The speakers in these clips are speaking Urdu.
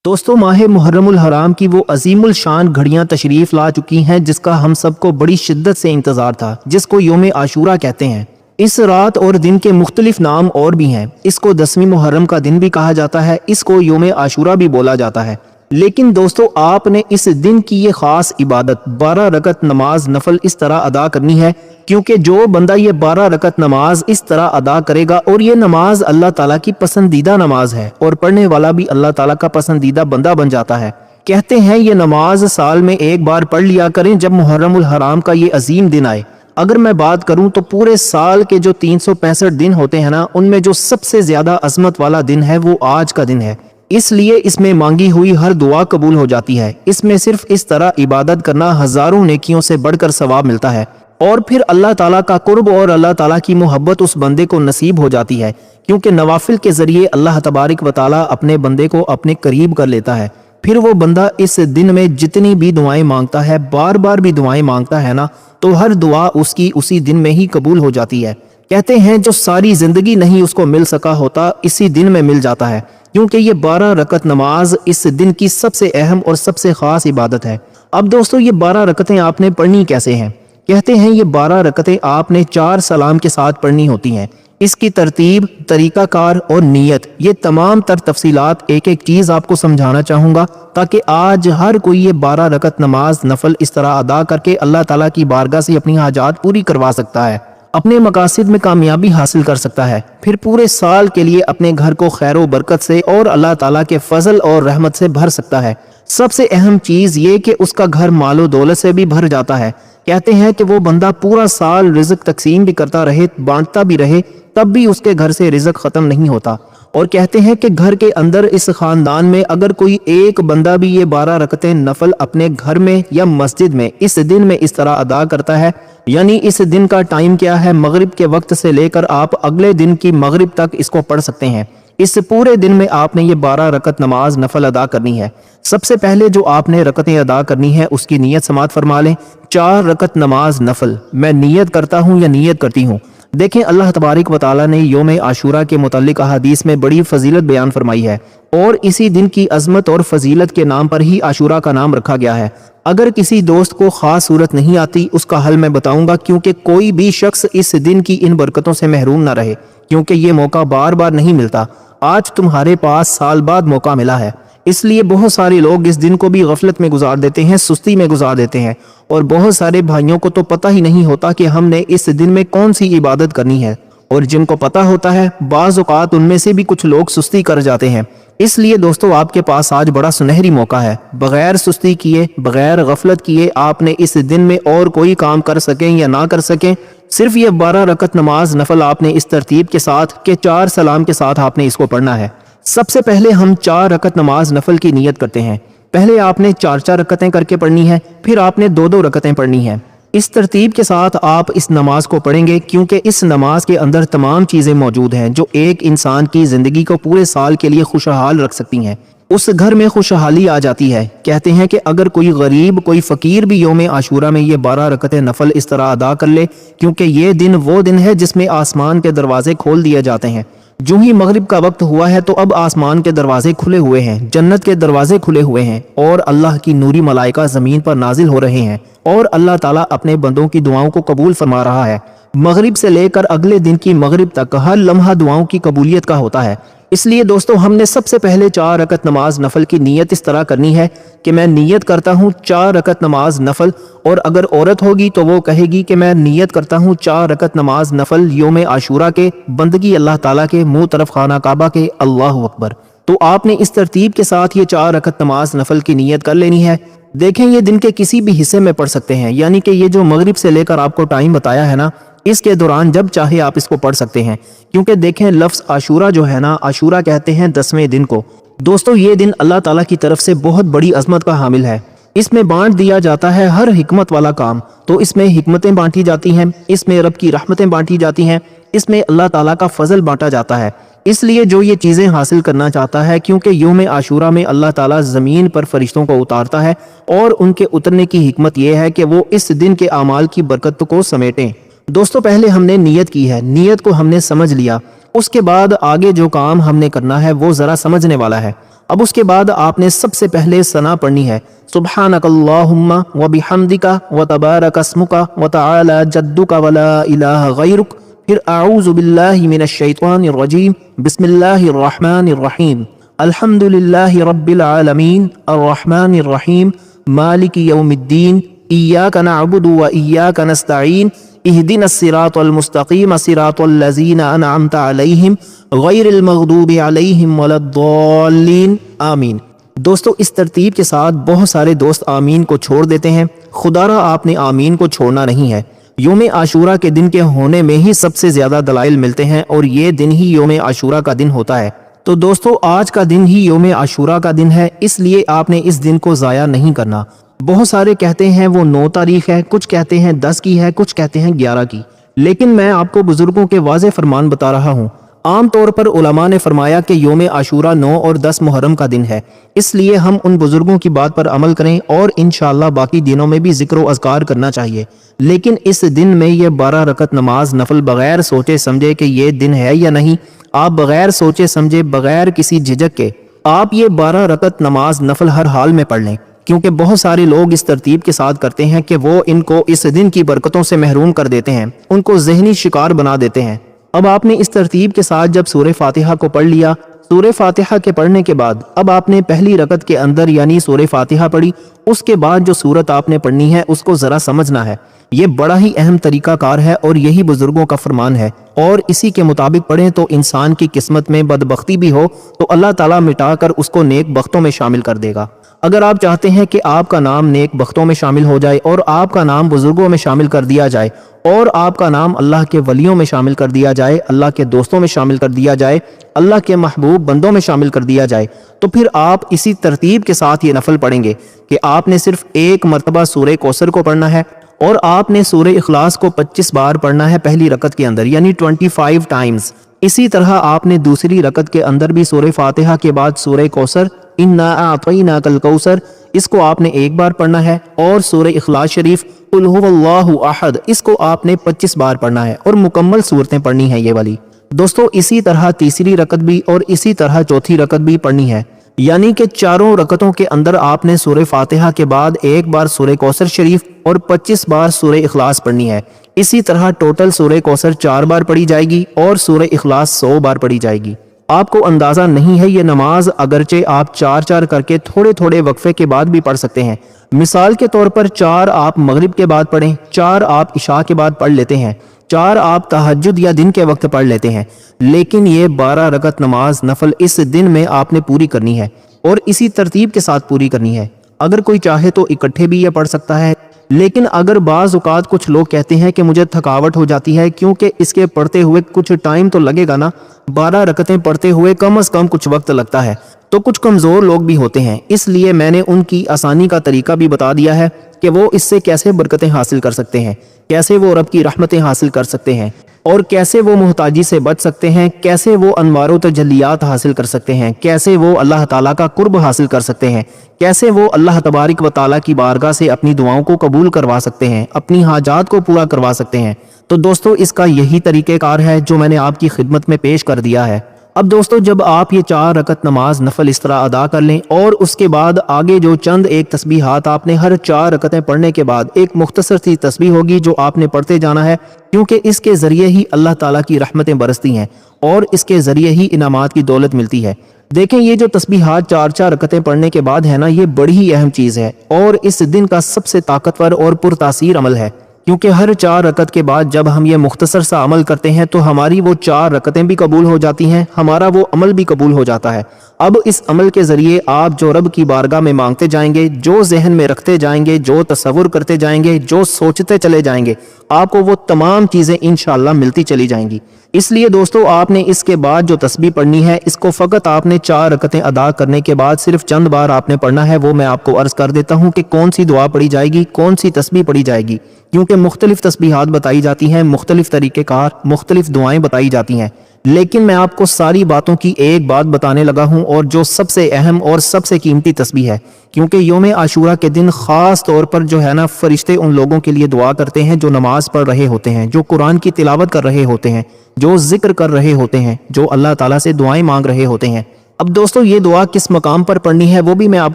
دوستوں ماہ محرم الحرام کی وہ عظیم الشان گھڑیاں تشریف لا چکی ہیں جس کا ہم سب کو بڑی شدت سے انتظار تھا، جس کو یوم عاشورہ کہتے ہیں۔ اس رات اور دن کے مختلف نام اور بھی ہیں۔ اس کو 10ویں محرم کا دن بھی کہا جاتا ہے، اس کو یوم عاشورہ بھی بولا جاتا ہے۔ لیکن دوستو آپ نے اس دن کی یہ خاص عبادت 12 رکعت نماز نفل اس طرح ادا کرنی ہے، کیونکہ جو بندہ یہ 12 رکعت نماز اس طرح ادا کرے گا، اور یہ نماز اللہ تعالیٰ کی پسندیدہ نماز ہے اور پڑھنے والا بھی اللہ تعالیٰ کا پسندیدہ بندہ بن جاتا ہے۔ کہتے ہیں یہ نماز سال میں ایک بار پڑھ لیا کریں جب محرم الحرام کا یہ عظیم دن آئے۔ اگر میں بات کروں تو پورے سال کے جو 365 دن ہوتے ہیں نا، ان میں جو سب سے زیادہ عظمت والا دن ہے وہ آج کا دن ہے، اس لیے اس میں مانگی ہوئی ہر دعا قبول ہو جاتی ہے۔ اس میں صرف اس طرح عبادت کرنا ہزاروں نیکیوں سے بڑھ کر ثواب ملتا ہے، اور پھر اللہ تعالیٰ کا قرب اور اللہ تعالیٰ کی محبت اس بندے کو نصیب ہو جاتی ہے، کیونکہ نوافل کے ذریعے اللہ تبارک و تعالیٰ اپنے بندے کو اپنے قریب کر لیتا ہے۔ پھر وہ بندہ اس دن میں جتنی بھی دعائیں مانگتا ہے، بار بار بھی دعائیں مانگتا ہے نا، تو ہر دعا اس کی اسی دن میں ہی قبول ہو جاتی ہے۔ کہتے ہیں جو ساری زندگی نہیں اس کو مل سکا ہوتا، اسی دن میں مل جاتا ہے، کیونکہ یہ 12 رکعت نماز اس دن کی سب سے اہم اور سب سے خاص عبادت ہے۔ اب دوستو یہ 12 رکعتیں آپ نے پڑھنی کیسے ہیں؟ کہتے ہیں یہ 12 رکعتیں آپ نے 4 سلام کے ساتھ پڑھنی ہوتی ہیں۔ اس کی ترتیب، طریقہ کار اور نیت، یہ تمام تر تفصیلات ایک ایک چیز آپ کو سمجھانا چاہوں گا، تاکہ آج ہر کوئی یہ 12 رکعت نماز نفل اس طرح ادا کر کے اللہ تعالیٰ کی بارگاہ سے اپنی حاجات پوری کروا سکتا ہے، اپنے مقاصد میں کامیابی حاصل کر سکتا ہے، پھر پورے سال کے لیے اپنے گھر کو خیر و برکت سے اور اللہ تعالیٰ کے فضل اور رحمت سے بھر سکتا ہے۔ سب سے اہم چیز یہ کہ اس کا گھر مال و دولت سے بھی بھر جاتا ہے۔ کہتے ہیں کہ وہ بندہ پورا سال رزق تقسیم بھی کرتا رہے، بانٹتا بھی رہے، تب بھی اس کے گھر سے رزق ختم نہیں ہوتا۔ اور کہتے ہیں کہ گھر کے اندر اس خاندان میں اگر کوئی ایک بندہ بھی یہ 12 رکعتیں نفل اپنے گھر میں یا مسجد میں اس دن میں اس طرح ادا کرتا ہے، یعنی اس دن کا ٹائم کیا ہے، مغرب کے وقت سے لے کر آپ اگلے دن کی مغرب تک اس کو پڑھ سکتے ہیں۔ اس پورے دن میں آپ نے یہ 12 رکعت نماز نفل ادا کرنی ہے۔ سب سے پہلے جو آپ نے رکعتیں ادا کرنی ہے اس کی نیت سماعت فرما لیں۔ 4 رکعت نماز نفل میں نیت کرتا ہوں یا نیت کرتی ہوں۔ دیکھیں اللہ تبارک و تعالیٰ نے یوم عاشورہ کے متعلق احادیث میں بڑی فضیلت بیان فرمائی ہے، اور اسی دن کی عظمت اور فضیلت کے نام پر ہی عاشورہ کا نام رکھا گیا ہے۔ اگر کسی دوست کو خاص صورت نہیں آتی، اس کا حل میں بتاؤں گا، کیونکہ کوئی بھی شخص اس دن کی ان برکتوں سے محروم نہ رہے، کیونکہ یہ موقع بار بار نہیں ملتا۔ آج تمہارے پاس سال بعد موقع ملا ہے، اس لیے بہت سارے لوگ اس دن کو بھی غفلت میں گزار دیتے ہیں، سستی میں گزار دیتے ہیں، اور بہت سارے بھائیوں کو تو پتہ ہی نہیں ہوتا کہ ہم نے اس دن میں کون سی عبادت کرنی ہے، اور جن کو پتہ ہوتا ہے بعض اوقات ان میں سے بھی کچھ لوگ سستی کر جاتے ہیں۔ اس لیے دوستو آپ کے پاس آج بڑا سنہری موقع ہے، بغیر سستی کیے، بغیر غفلت کیے آپ نے اس دن میں اور کوئی کام کر سکیں یا نہ کر سکیں، صرف یہ 12 رکعت نماز نفل آپ نے اس ترتیب کے ساتھ کہ 4 سلام کے ساتھ آپ نے اس کو پڑھنا ہے۔ سب سے پہلے ہم 4 رکعت نماز نفل کی نیت کرتے ہیں۔ پہلے آپ نے 4 رکعتیں کر کے پڑھنی ہے، پھر آپ نے 2 رکعتیں پڑھنی ہیں۔ اس ترتیب کے ساتھ آپ اس نماز کو پڑھیں گے، کیونکہ اس نماز کے اندر تمام چیزیں موجود ہیں جو ایک انسان کی زندگی کو پورے سال کے لیے خوشحال رکھ سکتی ہیں۔ اس گھر میں خوشحالی آ جاتی ہے۔ کہتے ہیں کہ اگر کوئی غریب، کوئی فقیر بھی یوم عاشورہ میں یہ 12 رکعتیں نفل اس طرح ادا کر لے، کیونکہ یہ دن وہ دن ہے جس میں آسمان کے دروازے کھول دیے جاتے ہیں۔ جو ہی مغرب کا وقت ہوا ہے تو اب آسمان کے دروازے کھلے ہوئے ہیں، جنت کے دروازے کھلے ہوئے ہیں، اور اللہ کی نوری ملائکہ زمین پر نازل ہو رہے ہیں، اور اللہ تعالیٰ اپنے بندوں کی دعاؤں کو قبول فرما رہا ہے۔ مغرب سے لے کر اگلے دن کی مغرب تک ہر لمحہ دعاؤں کی قبولیت کا ہوتا ہے۔ اس لیے دوستو ہم نے سب سے پہلے 4 رکعت نماز نفل کی نیت اس طرح کرنی ہے کہ میں نیت کرتا ہوں 4 رکعت نماز نفل، اور اگر عورت ہوگی تو وہ کہے گی کہ میں نیت کرتا ہوں 4 رکعت نماز نفل یوم عاشورہ کے، بندگی اللہ تعالیٰ کے، منہ طرف خانہ کعبہ کے، اللہ اکبر۔ تو آپ نے اس ترتیب کے ساتھ یہ 4 رکعت نماز نفل کی نیت کر لینی ہے۔ دیکھیں یہ دن کے کسی بھی حصے میں پڑھ سکتے ہیں، یعنی کہ یہ جو مغرب سے لے کر آپ کو ٹائم بتایا ہے نا، اس کے دوران جب چاہے آپ اس کو پڑھ سکتے ہیں، کیونکہ دیکھیں لفظ عاشورہ جو ہے نا، عاشورہ کہتے ہیں 10ویں دن کو۔ دوستو یہ دن اللہ تعالیٰ کی طرف سے بہت بڑی عظمت کا حامل ہے۔ اس میں بانٹ دیا جاتا ہے ہر حکمت والا کام، تو اس میں حکمتیں بانٹی جاتی ہیں، اس میں رب کی رحمتیں بانٹی جاتی ہیں، اس میں اللہ تعالیٰ کا فضل بانٹا جاتا ہے۔ اس لیے جو یہ چیزیں حاصل کرنا چاہتا ہے، کیونکہ یوم عاشورہ میں اللہ تعالیٰ زمین پر فرشتوں کو اتارتا ہے، اور ان کے اترنے کی حکمت یہ ہے کہ وہ اس دن کے اعمال کی برکت کو سمیٹیں۔ دوستو پہلے ہم نے نیت کی ہے، نیت کو ہم نے سمجھ لیا، اس کے بعد آگے جو کام ہم نے کرنا ہے وہ ذرا سمجھنے والا ہے۔ اب اس کے بعد آپ نے سب سے پہلے ثنا پڑھنی ہے، سبحانک اللہم و بحمدک و تبارک اسمک و تعالی جدک و لا الہ غیرک، پھر اعوذ باللہ من الشیطان الرجیم، بسم اللہ الرحمن الرحیم، الحمد للہ رب العالمین الرحمن الرحیم مالک یوم الدین، ایاک نعبد و ایاک نستعین، اہدنا الصراط المستقیم صراط الذین انعمت علیہم غیر المغضوب علیہم ولا الضالین، آمین۔ دوستو اس ترتیب کے ساتھ بہت سارے دوست آمین کو چھوڑ دیتے ہیں، خدا را آپ نے آمین کو چھوڑنا نہیں ہے۔ یوم عاشورہ کے دن کے ہونے میں ہی سب سے زیادہ دلائل ملتے ہیں، اور یہ دن ہی یوم عاشورہ کا دن ہوتا ہے۔ تو دوستو آج کا دن ہی یوم عاشورہ کا دن ہے، اس لیے آپ نے اس دن کو ضائع نہیں کرنا۔ بہت سارے کہتے ہیں وہ 9 تاریخ ہے، کچھ کہتے ہیں 10 کی ہے، کچھ کہتے ہیں 11 کی، لیکن میں آپ کو بزرگوں کے واضح فرمان بتا رہا ہوں۔ عام طور پر علماء نے فرمایا کہ یوم عاشورہ 9 اور 10 محرم کا دن ہے، اس لیے ہم ان بزرگوں کی بات پر عمل کریں، اور انشاءاللہ باقی دنوں میں بھی ذکر و اذکار کرنا چاہیے۔ لیکن اس دن میں یہ 12 رکعت نماز نفل بغیر سوچے سمجھے کہ یہ دن ہے یا نہیں، آپ بغیر سوچے سمجھے بغیر کسی جھجک کے آپ یہ 12 رکعت نماز نفل ہر حال میں پڑھ لیں، کیونکہ بہت سارے لوگ اس ترتیب کے ساتھ کرتے ہیں کہ وہ ان کو اس دن کی برکتوں سے محروم کر دیتے ہیں، ان کو ذہنی شکار بنا دیتے ہیں۔ اب آپ نے اس ترتیب کے ساتھ جب سورہ فاتحہ کو پڑھ لیا، سورہ فاتحہ کے پڑھنے کے بعد اب آپ نے پہلی رکعت کے اندر یعنی سورہ فاتحہ پڑھی، اس کے بعد جو سورت آپ نے پڑھنی ہے اس کو ذرا سمجھنا ہے۔ یہ بڑا ہی اہم طریقہ کار ہے اور یہی بزرگوں کا فرمان ہے، اور اسی کے مطابق پڑھیں تو انسان کی قسمت میں بدبختی بھی ہو تو اللہ تعالیٰ مٹا کر اس کو نیک بختوں میں شامل کر دے گا۔ اگر آپ چاہتے ہیں کہ آپ کا نام نیک بختوں میں شامل ہو جائے اور آپ کا نام بزرگوں میں شامل کر دیا جائے اور آپ کا نام اللہ کے ولیوں میں شامل کر دیا جائے، اللہ کے دوستوں میں شامل کر دیا جائے، اللہ کے محبوب بندوں میں شامل کر دیا جائے، تو پھر آپ اسی ترتیب کے ساتھ یہ نفل پڑھیں گے کہ آپ نے صرف ایک مرتبہ سورہ کوثر کو پڑھنا ہے، اور آپ نے سورہ اخلاص کو 25 بار پڑھنا ہے پہلی رکعت کے اندر یعنی 25 ٹائمز۔ اسی طرح آپ نے دوسری رکعت کے اندر بھی سورہ فاتحہ کے بعد سورہ کوثر انا اعطیناک الکوثر اس کو آپ نے ایک بار پڑھنا ہے، اور سورہ اخلاص شریف قل هو اللہ احد اس کو آپ نے 25 بار پڑھنا ہے، اور مکمل صورتیں پڑھنی ہیں یہ والی۔ دوستو اسی طرح تیسری رکعت بھی اور اسی طرح چوتھی رکعت بھی پڑھنی ہے، یعنی کہ چاروں رکعتوں کے اندر آپ نے سورہ فاتحہ کے بعد ایک بار سورہ کوثر شریف اور 25 بار سورہ اخلاص پڑھنی ہے۔ اسی طرح ٹوٹل سورہ کوثر 4 بار پڑھی جائے گی اور سورہ اخلاص 100 بار پڑھی جائے گی۔ آپ کو اندازہ نہیں ہے یہ نماز اگرچہ آپ 4 کر کے تھوڑے تھوڑے وقفے کے بعد بھی پڑھ سکتے ہیں۔ مثال کے طور پر 4 آپ مغرب کے بعد پڑھیں، 4 آپ عشاء کے بعد پڑھ لیتے ہیں، 4 آپ تہجد یا دن کے وقت پڑھ لیتے ہیں، لیکن یہ 12 رکعت نماز نفل اس دن میں آپ نے پوری کرنی ہے اور اسی ترتیب کے ساتھ پوری کرنی ہے۔ اگر کوئی چاہے تو اکٹھے بھی یہ پڑھ سکتا ہے، لیکن اگر بعض اوقات کچھ لوگ کہتے ہیں کہ مجھے تھکاوٹ ہو جاتی ہے کیونکہ اس کے پڑھتے ہوئے کچھ ٹائم تو لگے گا نا، 12 رکعتیں پڑھتے ہوئے کم از کم کچھ وقت لگتا ہے، تو کچھ کمزور لوگ بھی ہوتے ہیں، اس لیے میں نے ان کی آسانی کا طریقہ بھی بتا دیا ہے کہ وہ اس سے کیسے برکتیں حاصل کر سکتے ہیں، کیسے وہ رب کی رحمتیں حاصل کر سکتے ہیں، اور کیسے وہ محتاجی سے بچ سکتے ہیں، کیسے وہ انوار و تجلیات حاصل کر سکتے ہیں، کیسے وہ اللہ تعالیٰ کا قرب حاصل کر سکتے ہیں، کیسے وہ اللہ تبارک و تعالیٰ کی بارگاہ سے اپنی دعاؤں کو قبول کروا سکتے ہیں، اپنی حاجات کو پورا کروا سکتے ہیں۔ تو دوستو اس کا یہی طریقہ کار ہے جو میں نے آپ کی خدمت میں پیش کر دیا ہے۔ اب دوستو جب آپ یہ 4 رکعت نماز نفل اس طرح ادا کر لیں اور اس کے بعد آگے جو چند ایک تسبیحات آپ نے ہر 4 رکعتیں پڑھنے کے بعد ایک مختصر سی تسبیح ہوگی جو آپ نے پڑھتے جانا ہے، کیونکہ اس کے ذریعے ہی اللہ تعالیٰ کی رحمتیں برستی ہیں اور اس کے ذریعے ہی انعامات کی دولت ملتی ہے۔ دیکھیں یہ جو تسبیحات 4 رکعتیں پڑھنے کے بعد ہے نا، یہ بڑی ہی اہم چیز ہے اور اس دن کا سب سے طاقتور اور پرتاثیر عمل ہے، کیونکہ ہر 4 رکعت کے بعد جب ہم یہ مختصر سا عمل کرتے ہیں تو ہماری وہ 4 رکعتیں بھی قبول ہو جاتی ہیں، ہمارا وہ عمل بھی قبول ہو جاتا ہے۔ اب اس عمل کے ذریعے آپ جو رب کی بارگاہ میں مانگتے جائیں گے، جو ذہن میں رکھتے جائیں گے، جو تصور کرتے جائیں گے، جو سوچتے چلے جائیں گے، آپ کو وہ تمام چیزیں انشاءاللہ ملتی چلی جائیں گی۔ اس لیے دوستو آپ نے اس کے بعد جو تسبیح پڑھنی ہے اس کو فقط آپ نے 4 رکعتیں ادا کرنے کے بعد صرف چند بار آپ نے پڑھنا ہے، وہ میں آپ کو عرض کر دیتا ہوں کہ کون سی دعا پڑھی جائے گی، کون سی تسبیح پڑھی جائے گی، کیونکہ مختلف تسبیحات بتائی جاتی ہیں، مختلف طریقہ کار، مختلف دعائیں بتائی جاتی ہیں، لیکن میں آپ کو ساری باتوں کی ایک بات بتانے لگا ہوں اور جو سب سے اہم اور سب سے قیمتی تسبیح ہے، کیونکہ یوم عاشورہ کے دن خاص طور پر جو ہے نا فرشتے ان لوگوں کے لیے دعا کرتے ہیں جو نماز پڑھ رہے ہوتے ہیں، جو قرآن کی تلاوت کر رہے ہوتے ہیں، جو ذکر کر رہے ہوتے ہیں، جو اللہ تعالیٰ سے دعائیں مانگ رہے ہوتے ہیں۔ اب دوستو یہ دعا کس مقام پر پڑھنی ہے وہ بھی میں آپ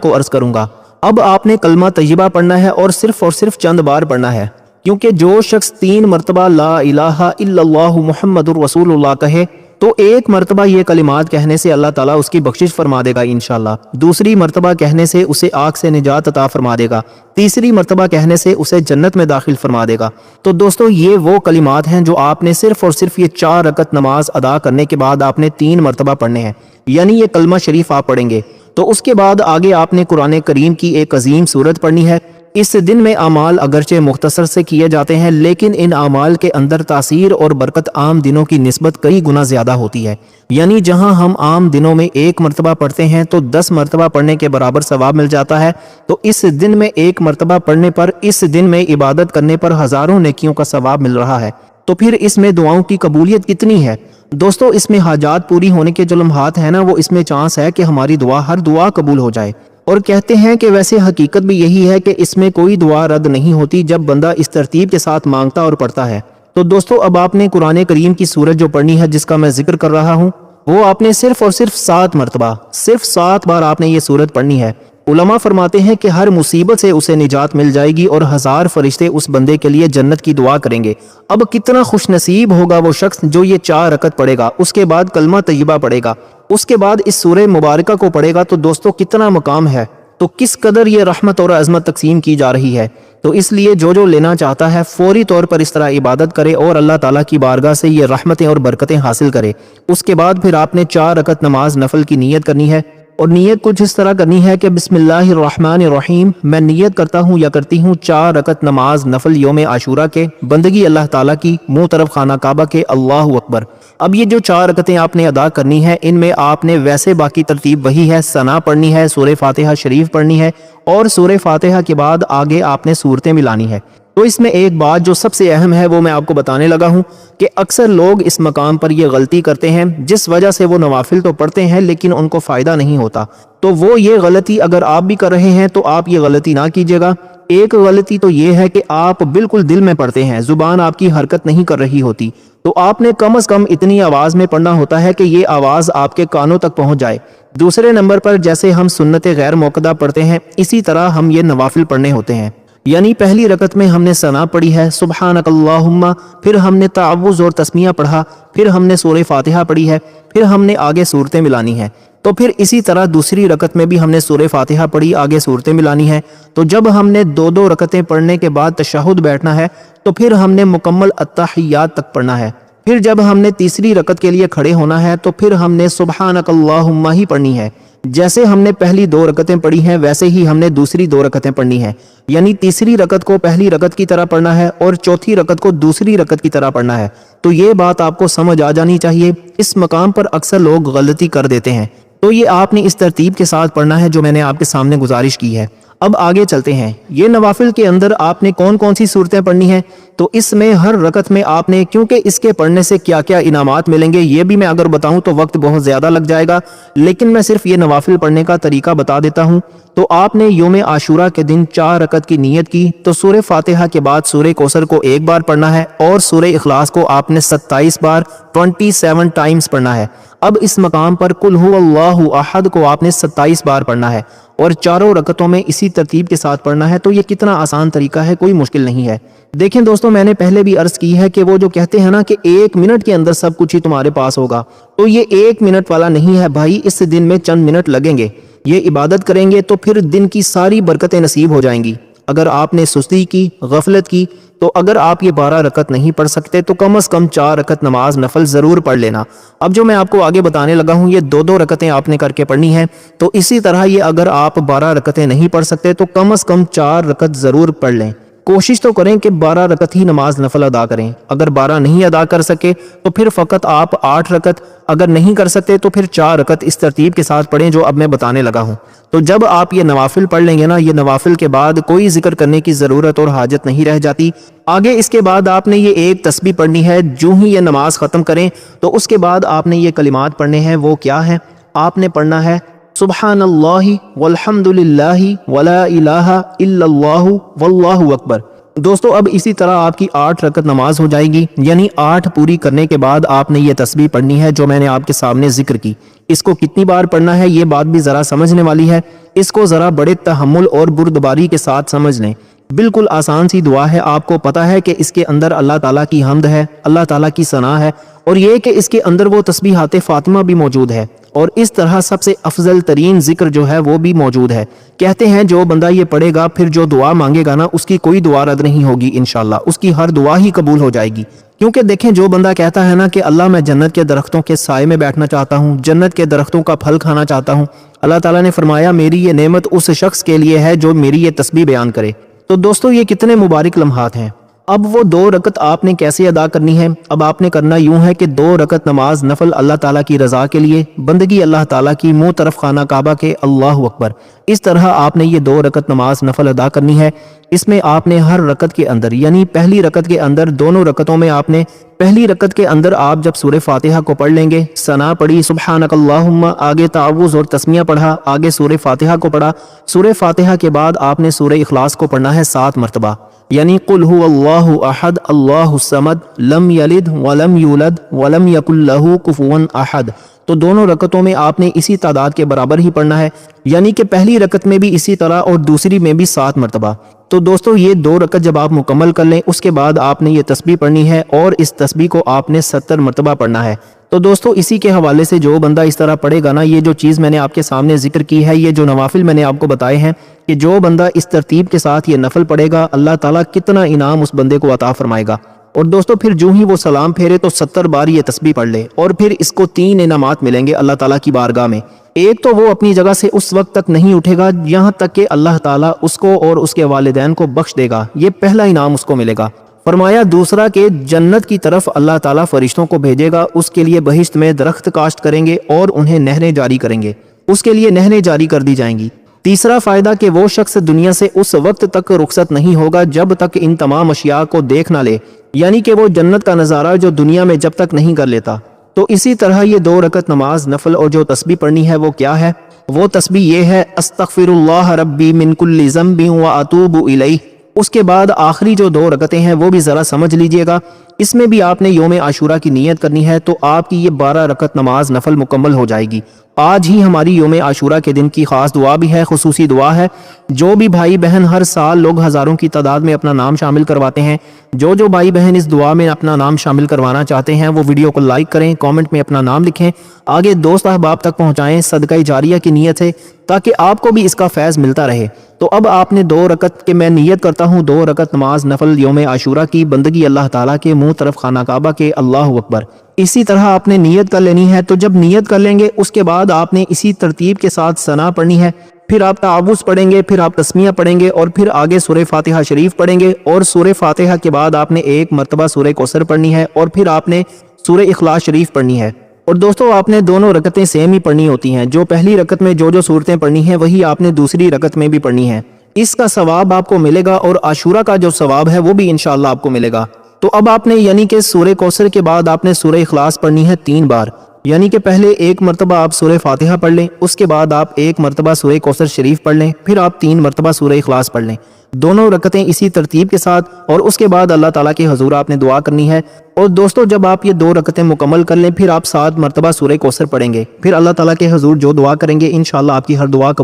کو عرض کروں گا۔ اب آپ نے کلمہ طیبہ پڑھنا ہے اور صرف چند بار پڑھنا ہے، کیونکہ جو شخص 3 مرتبہ لا الہ الا اللہ محمد الرسول اللہ کہے تو ایک مرتبہ یہ کلمات کہنے سے اللہ تعالیٰ اس کی بخشش فرما دے گا انشاءاللہ، دوسری مرتبہ کہنے سے اسے آگ سے نجات عطا فرما دے گا، تیسری مرتبہ کہنے سے اسے جنت میں داخل فرما دے گا۔ تو دوستو یہ وہ کلمات ہیں جو آپ نے صرف یہ 4 رکعت نماز ادا کرنے کے بعد آپ نے 3 مرتبہ پڑھنے ہیں، یعنی یہ کلمہ شریف آپ پڑھیں گے۔ تو اس کے بعد آگے آپ نے قرآن کریم کی ایک عظیم سورت پڑھنی ہے۔ اس دن میں اعمال اگرچہ مختصر سے کیے جاتے ہیں، لیکن ان اعمال کے اندر تاثیر اور برکت عام دنوں کی نسبت کئی گنا زیادہ ہوتی ہے، یعنی جہاں ہم عام دنوں میں 1 مرتبہ پڑھتے ہیں تو 10 مرتبہ پڑھنے کے برابر ثواب مل جاتا ہے، تو اس دن میں 1 مرتبہ پڑھنے پر اس دن میں عبادت کرنے پر ہزاروں نیکیوں کا ثواب مل رہا ہے۔ تو پھر اس میں دعاؤں کی قبولیت کتنی ہے دوستو؟ اس میں حاجات پوری ہونے کے جو لمحات ہیں نا، وہ اس میں چانس ہے کہ ہماری ہر دعا قبول ہو جائے۔ اور کہتے ہیں کہ ویسے حقیقت بھی یہی ہے کہ اس میں کوئی دعا رد نہیں ہوتی جب بندہ اس ترتیب کے ساتھ مانگتا اور پڑھتا ہے۔ تو دوستو اب آپ نے قرآن کریم کی سورت جو پڑھنی ہے جس کا میں ذکر کر رہا ہوں، وہ آپ نے صرف 7 مرتبہ، 7 بار آپ نے یہ سورت پڑھنی ہے۔ علماء فرماتے ہیں کہ ہر مصیبت سے اسے نجات مل جائے گی اور 1000 فرشتے اس بندے کے لیے جنت کی دعا کریں گے۔ اب کتنا خوش نصیب ہوگا وہ شخص جو یہ 4 رکعت پڑھے گا، اس کے بعد کلمہ طیبہ پڑھے گا، اس کے بعد اس سورہ مبارکہ کو پڑھے گا۔ تو دوستو کتنا مقام ہے، تو کس قدر یہ رحمت اور عظمت تقسیم کی جا رہی ہے۔ تو اس لیے جو لینا چاہتا ہے فوری طور پر اس طرح عبادت کرے اور اللہ تعالیٰ کی بارگاہ سے یہ رحمتیں اور برکتیں حاصل کرے۔ اس کے بعد پھر آپ نے 4 رکعت نماز نفل کی نیت کرنی ہے، اور نیت کچھ اس طرح کرنی ہے کہ بسم اللہ الرحمن الرحیم، میں نیت کرتا ہوں یا کرتی ہوں 4 رکعت نماز نفل یوم عاشورہ کے، بندگی اللہ تعالیٰ کی، منہ طرف خانہ کعبہ کے، اللہ اکبر۔ اب یہ جو 4 رکعتیں آپ نے ادا کرنی ہے، ان میں آپ نے ویسے باقی ترتیب وہی ہے، ثنا پڑھنی ہے، سورہ فاتحہ شریف پڑھنی ہے، اور سورہ فاتحہ کے بعد آگے آپ نے صورتیں ملانی ہے۔ تو اس میں ایک بات جو سب سے اہم ہے وہ میں آپ کو بتانے لگا ہوں کہ اکثر لوگ اس مقام پر یہ غلطی کرتے ہیں، جس وجہ سے وہ نوافل تو پڑھتے ہیں لیکن ان کو فائدہ نہیں ہوتا۔ تو وہ یہ غلطی اگر آپ بھی کر رہے ہیں تو آپ یہ غلطی نہ کیجیے گا۔ ایک غلطی تو یہ ہے کہ آپ بالکل دل میں پڑھتے ہیں، زبان آپ کی حرکت نہیں کر رہی ہوتی، تو آپ نے کم از کم اتنی آواز میں پڑھنا ہوتا ہے کہ یہ آواز آپ کے کانوں تک پہنچ جائے۔ دوسرے نمبر پر جیسے ہم سنت غیر موقدہ پڑھتے ہیں، اسی طرح ہم یہ نوافل پڑھنے ہوتے ہیں۔ یعنی پہلی رکعت میں ہم نے ثنا پڑھی ہے، سبحانک اللہم، پھر ہم نے تعوذ اور تسمیہ پڑھا، پھر ہم نے سورہ فاتحہ پڑھی ہے، پھر ہم نے آگے صورتیں ملانی ہیں۔ تو پھر اسی طرح دوسری رکعت میں بھی ہم نے سورہ فاتحہ پڑھی، آگے صورتیں ملانی ہیں۔ تو جب ہم نے 2 رکعتیں پڑھنے کے بعد تشہد بیٹھنا ہے تو پھر ہم نے مکمل التحیات تک پڑھنا ہے۔ پھر جب ہم نے تیسری رکعت کے لیے کھڑے ہونا ہے تو پھر ہم نے سبحانک اللہم ہی پڑھنی ہے۔ جیسے ہم نے پہلی 2 رکعتیں پڑھی ہیں ویسے ہی ہم نے دوسری 2 رکعتیں پڑھنی ہیں، یعنی تیسری رکعت کو پہلی رکعت کی طرح پڑھنا ہے اور چوتھی رکعت کو دوسری رکعت کی طرح پڑھنا ہے۔ تو یہ بات آپ کو سمجھ آ جانی چاہیے، اس مقام پر اکثر لوگ غلطی کر دیتے ہیں۔ تو یہ آپ نے اس ترتیب کے ساتھ پڑھنا ہے جو میں نے آپ کے سامنے گزارش کی ہے۔ اب آگے چلتے ہیں، یہ نوافل کے اندر آپ نے کون سی صورتیں پڑھنی ہیں؟ تو اس میں ہر رکعت میں آپ نے، کیونکہ اس کے پڑھنے سے کیا کیا انعامات ملیں گے یہ بھی میں اگر بتاؤں تو وقت بہت زیادہ لگ جائے گا، لیکن میں صرف یہ نوافل پڑھنے کا طریقہ بتا دیتا ہوں۔ تو آپ نے یوم عاشورہ کے دن 4 رکعت کی نیت کی تو سورہ فاتحہ کے بعد سورہ کوثر کو 1 بار پڑھنا ہے اور سورہ اخلاص کو آپ نے 27 بار 27 ٹائمز پڑھنا ہے۔ اب اس مقام پر قل هو اللہ احد کو آپ نے 27 بار پڑھنا ہے اور 4 رکعتوں میں اسی ترتیب کے ساتھ پڑھنا ہے۔ تو یہ کتنا آسان طریقہ ہے، کوئی مشکل نہیں ہے۔ دیکھیں دوستوں، میں نے پہلے بھی عرض کی ہے کہ وہ جو کہتے ہیں نا کہ 1 منٹ کے اندر سب کچھ ہی تمہارے پاس ہوگا، تو یہ 1 منٹ والا نہیں ہے بھائی، اس دن میں چند منٹ لگیں گے، یہ عبادت کریں گے تو پھر دن کی ساری برکتیں نصیب ہو جائیں گی۔ اگر آپ نے سستی کی، غفلت کی، تو اگر آپ یہ 12 رکعت نہیں پڑھ سکتے تو کم از کم 4 رکعت نماز نفل ضرور پڑھ لینا۔ اب جو میں آپ کو آگے بتانے لگا ہوں یہ 2 رکعتیں آپ نے کر کے پڑھنی ہیں، تو اسی طرح یہ اگر آپ 12 رکعتیں نہیں پڑھ سکتے تو کم از کم 4 رکعت ضرور پڑھ لیں۔ کوشش تو کریں کہ 12 رکعت ہی نماز نفل ادا کریں۔ اگر 12 نہیں ادا کر سکے تو پھر فقط آپ 8 رکعت، اگر نہیں کر سکتے تو پھر 4 رکعت اس ترتیب کے ساتھ پڑھیں جو اب میں بتانے لگا ہوں۔ تو جب آپ یہ نوافل پڑھ لیں گے نا، یہ نوافل کے بعد کوئی ذکر کرنے کی ضرورت اور حاجت نہیں رہ جاتی۔ آگے اس کے بعد آپ نے یہ ایک تسبیح پڑھنی ہے، جو ہی یہ نماز ختم کریں تو اس کے بعد آپ نے یہ کلمات پڑھنے ہیں۔ وہ کیا ہے؟ آپ نے پڑھنا ہے سبحان اللہ والحمد للہ ولا الہ الا اللہ واللہ اکبر۔ دوستو اب اسی طرح آپ کی 8 رکعت نماز ہو جائے گی، یعنی 8 پوری کرنے کے بعد آپ نے یہ تسبیح پڑھنی ہے جو میں نے آپ کے سامنے ذکر کی۔ اس کو کتنی بار پڑھنا ہے یہ بات بھی ذرا سمجھنے والی ہے، اس کو ذرا بڑے تحمل اور بردباری کے ساتھ سمجھ لیں۔ بالکل آسان سی دعا ہے، آپ کو پتا ہے کہ اس کے اندر اللہ تعالیٰ کی حمد ہے، اللہ تعالیٰ کی ثنا ہے، اور یہ کہ اس کے اندر وہ تسبیحات فاطمہ بھی موجود ہے، اور اس طرح سب سے افضل ترین ذکر جو ہے وہ بھی موجود ہے۔ کہتے ہیں جو بندہ یہ پڑھے گا پھر جو دعا مانگے گا نا اس کی کوئی دعا رد نہیں ہوگی انشاءاللہ، اس کی ہر دعا ہی قبول ہو جائے گی۔ کیونکہ دیکھیں جو بندہ کہتا ہے نا کہ اللہ میں جنت کے درختوں کے سائے میں بیٹھنا چاہتا ہوں، جنت کے درختوں کا پھل کھانا چاہتا ہوں، اللہ تعالیٰ نے فرمایا میری یہ نعمت اس شخص کے لیے ہے جو میری یہ تسبیح بیان کرے۔ تو دوستو یہ کتنے مبارک لمحات ہیں۔ اب وہ 2 رکعت آپ نے کیسے ادا کرنی ہے؟ اب آپ نے کرنا یوں ہے کہ 2 رکعت نماز نفل اللہ تعالیٰ کی رضا کے لیے، بندگی اللہ تعالیٰ کی، منہ طرف خانہ کعبہ کے، اللہ اکبر۔ اس طرح آپ نے یہ 2 رکعت نماز نفل ادا کرنی ہے۔ اس میں آپ نے ہر رکعت کے اندر، یعنی پہلی رکعت کے اندر، دونوں رکعتوں میں آپ نے پہلی رکعت کے اندر آپ جب سورہ فاتحہ کو پڑھ لیں گے، ثنا پڑھی سبحانک اللہم، آگے تعوذ اور تسمیہ پڑھا، آگے سورہ فاتحہ کو پڑھا، سورہ فاتحہ کے بعد آپ نے سورہ اخلاص کو پڑھنا ہے 7 مرتبہ، یعنی قل هو اللہ احد اللہ الصمد لم یلد ولم یولد ولم یکن لہ کفوا احد۔ تو دونوں رکعتوں میں آپ نے اسی تعداد کے برابر ہی پڑھنا ہے، یعنی کہ پہلی رکعت میں بھی اسی طرح اور دوسری میں بھی 7 مرتبہ۔ تو دوستو یہ 2 رکعت جب آپ مکمل کر لیں اس کے بعد آپ نے یہ تسبیح پڑھنی ہے، اور اس تسبیح کو آپ نے 70 مرتبہ پڑھنا ہے۔ تو دوستو اسی کے حوالے سے جو بندہ اس طرح پڑھے گا نا، یہ جو چیز میں نے آپ کے سامنے ذکر کی ہے، یہ جو نوافل میں نے آپ کو بتائے ہیں کہ جو بندہ اس ترتیب کے ساتھ یہ نفل پڑھے گا اللہ تعالیٰ کتنا انعام اس بندے کو عطا فرمائے گا۔ اور دوستو پھر جو ہی وہ سلام پھیرے تو 70 بار یہ تسبیح پڑھ لے، اور پھر اس کو 3 انعامات ملیں گے اللہ تعالیٰ کی بارگاہ میں۔ ایک تو وہ اپنی جگہ سے اس وقت تک نہیں اٹھے گا یہاں تک کہ اللہ تعالیٰ اس کو اور اس کے والدین کو بخش دے گا، یہ پہلا انعام اس کو ملے گا۔ فرمایا دوسرا کہ جنت کی طرف اللہ تعالیٰ فرشتوں کو بھیجے گا، اس کے لیے بہشت میں درخت کاشت کریں گے اور انہیں نہریں جاری کریں گے، اس کے لیے نہریں جاری کر دی جائیں گی۔ تیسرا فائدہ کہ وہ شخص دنیا سے اس وقت تک رخصت نہیں ہوگا جب تک ان تمام اشیاء کو دیکھ نہ لے، یعنی کہ وہ جنت کا نظارہ جو دنیا میں جب تک نہیں کر لیتا۔ تو اسی طرح یہ 2 رکعت نماز نفل اور جو تسبیح پڑھنی ہے وہ کیا ہے؟ وہ تسبیح یہ ہے استغفر اللہ ربی من کل ذنب واتوب الیہ۔ اس کے بعد آخری جو 2 رکعتیں ہیں وہ بھی ذرا سمجھ لیجئے گا، اس میں بھی آپ نے یوم عاشورہ کی نیت کرنی ہے، تو آپ کی یہ 12 رکعت نماز نفل مکمل ہو جائے گی۔ آج ہی ہماری یوم عاشورہ کے دن کی خاص دعا بھی ہے، خصوصی دعا ہے۔ جو بھی بھائی بہن ہر سال لوگ ہزاروں کی تعداد میں اپنا نام شامل کرواتے ہیں، جو بھائی بہن اس دعا میں اپنا نام شامل کروانا چاہتے ہیں وہ ویڈیو کو لائک کریں، کامنٹ میں اپنا نام لکھیں، آگے دوست احباب تک پہنچائیں صدقہ جاریہ کی نیت ہے، تاکہ آپ کو بھی اس کا فیض ملتا رہے۔ تو اب آپ نے 2 رکعت کے میں نیت کرتا ہوں 2 رکعت نماز نفل یوم عاشورہ کی، بندگی اللہ تعالیٰ کے، منہ طرف خانہ کعبہ کے، اللہ اکبر۔ اسی طرح آپ نے نیت کر لینی ہے، تو جب نیت کر لیں گے اس کے بعد آپ نے اسی ترتیب کے ساتھ ثنا پڑھنی ہے، پھر آپ تعوذ پڑھیں گے، پھر آپ تسمیہ پڑھیں گے، اور پھر آگے سورہ فاتحہ شریف پڑھیں گے، اور سورہ فاتحہ کے بعد آپ نے 1 مرتبہ سورہ کوثر پڑھنی ہے، اور پھر آپ نے سورہ اخلاص شریف پڑھنی ہے۔ اور دوستو آپ نے دونوں رکعتیں سیم ہی پڑھنی ہوتی ہیں، جو پہلی رکعت میں جو صورتیں پڑھنی ہیں وہی آپ نے دوسری رکعت میں بھی پڑھنی ہے۔ اس کا ثواب آپ کو ملے گا، اور عاشورہ کا جو ثواب ہے وہ بھی انشاءاللہ آپ کو ملے گا۔ تو اب آپ نے یعنی کہ سورہ کوثر کے بعد آپ نے سورہ اخلاص پڑھنی ہے 3 بار، یعنی کہ پہلے 1 مرتبہ آپ سورہ فاتحہ پڑھ لیں، اس کے بعد آپ 1 مرتبہ سورہ کوثر شریف پڑھ لیں، پھر آپ 3 مرتبہ سورہ اخلاص پڑھ لیں، دونوں رکعتیں اسی ترتیب کے ساتھ، اور اس کے بعد اللہ تعالیٰ کے حضور آپ نے دعا کرنی ہے۔ اور دوستو جب آپ یہ 2 رکعتیں مکمل کر لیں پھر آپ 7 مرتبہ سورہ کوثر پڑھیں گے، پھر اللہ تعالیٰ کے حضور جو دعا کریں گے انشاءاللہ آپ کی ہر دعا قبول